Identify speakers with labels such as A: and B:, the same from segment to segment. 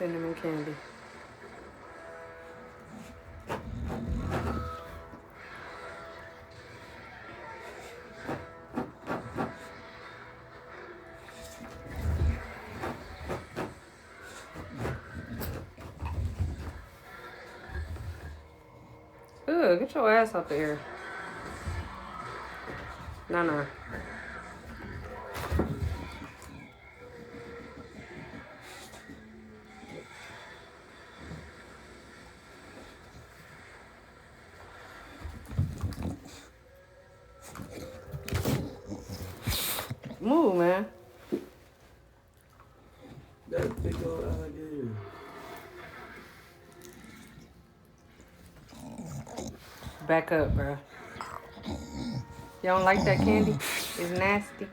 A: cinnamon candy. Ugh, get your ass up there. Nah. Move, man.
B: That big old alligator.
A: Back up, bro. You don't like that candy? It's nasty.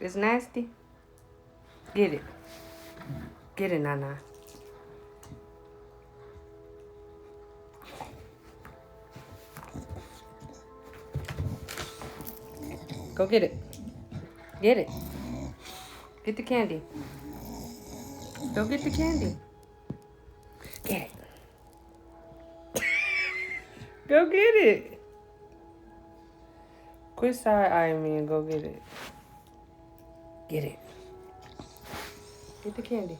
A: It's nasty. Get it. Get it, Nana. Go get it. Get it. Get the candy. Go get the candy. Get it. Go get it. Quit side-eyeing me and go get it. Get it. Get the candy.